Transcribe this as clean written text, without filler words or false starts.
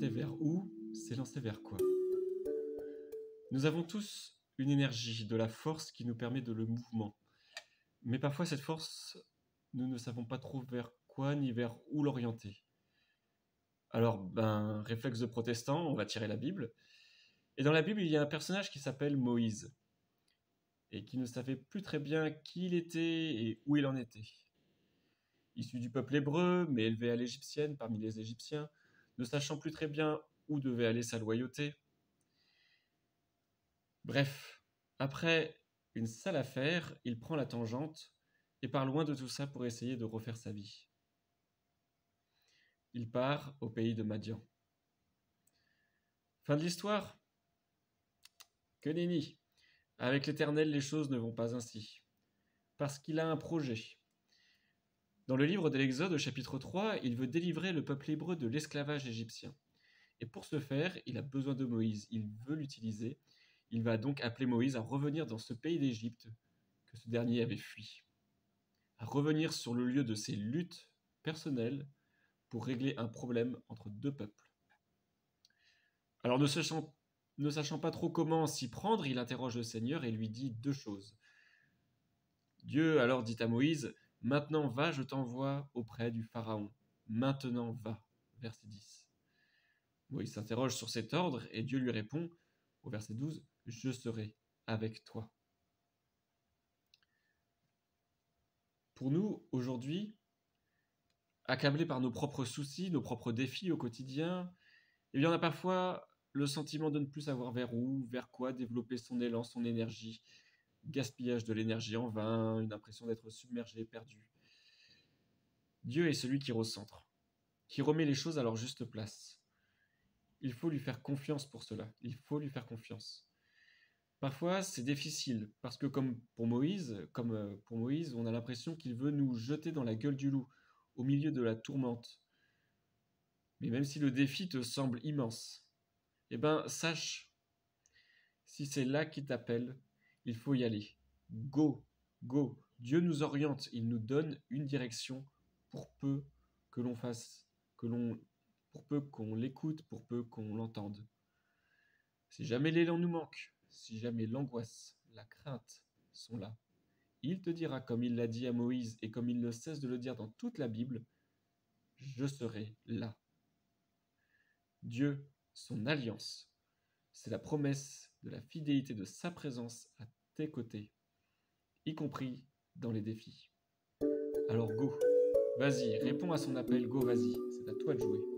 s'orienter vers où, s'élancer vers quoi. Nous avons tous une énergie, de la force qui nous permet de le mouvement. Mais parfois cette force, nous ne savons pas trop vers quoi ni vers où l'orienter. Alors, réflexe de protestant, on va tirer la Bible. Et dans la Bible, il y a un personnage qui s'appelle Moïse, et qui ne savait plus très bien qui il était et où il en était. Issu du peuple hébreu, mais élevé à l'égyptienne parmi les Égyptiens, ne sachant plus très bien où devait aller sa loyauté. Bref, après une sale affaire, il prend la tangente et part loin de tout ça pour essayer de refaire sa vie. Il part au pays de Madian. Fin de l'histoire ? Que nenni. Avec l'Éternel, les choses ne vont pas ainsi. Parce qu'il a un projet. Dans le livre de l'Exode, au chapitre 3, il veut délivrer le peuple hébreu de l'esclavage égyptien. Et pour ce faire, il a besoin de Moïse, il veut l'utiliser. Il va donc appeler Moïse à revenir dans ce pays d'Égypte que ce dernier avait fui. À revenir sur le lieu de ses luttes personnelles pour régler un problème entre deux peuples. Alors ne sachant pas trop comment s'y prendre, il interroge le Seigneur et lui dit deux choses. Dieu alors dit à Moïse, « Maintenant va, je t'envoie auprès du Pharaon. Maintenant va. » Verset 10. Moïse s'interroge sur cet ordre et Dieu lui répond, au verset 12, « Je serai avec toi. » Pour nous, aujourd'hui, accablés par nos propres soucis, nos propres défis au quotidien, on a parfois le sentiment de ne plus savoir vers où, vers quoi développer son élan, son énergie, gaspillage de l'énergie en vain, une impression d'être submergé, perdu. Dieu est celui qui recentre, qui remet les choses à leur juste place. Il faut lui faire confiance pour cela, il faut lui faire confiance. Parfois, c'est difficile, parce que comme pour Moïse, on a l'impression qu'il veut nous jeter dans la gueule du loup, au milieu de la tourmente. Mais même si le défi te semble immense, sache, si c'est là qu'il t'appelle, il faut y aller. Go, go. Dieu nous oriente, il nous donne une direction pour peu que l'on fasse, pour peu qu'on l'écoute, pour peu qu'on l'entende. Si jamais l'élan nous manque, si jamais l'angoisse, la crainte sont là, il te dira, comme il l'a dit à Moïse et comme il ne cesse de le dire dans toute la Bible, je serai là. Dieu, son alliance, c'est la promesse de la fidélité de sa présence à tes côtés, y compris dans les défis. Alors go, vas-y, réponds à son appel, go, vas-y, c'est à toi de jouer.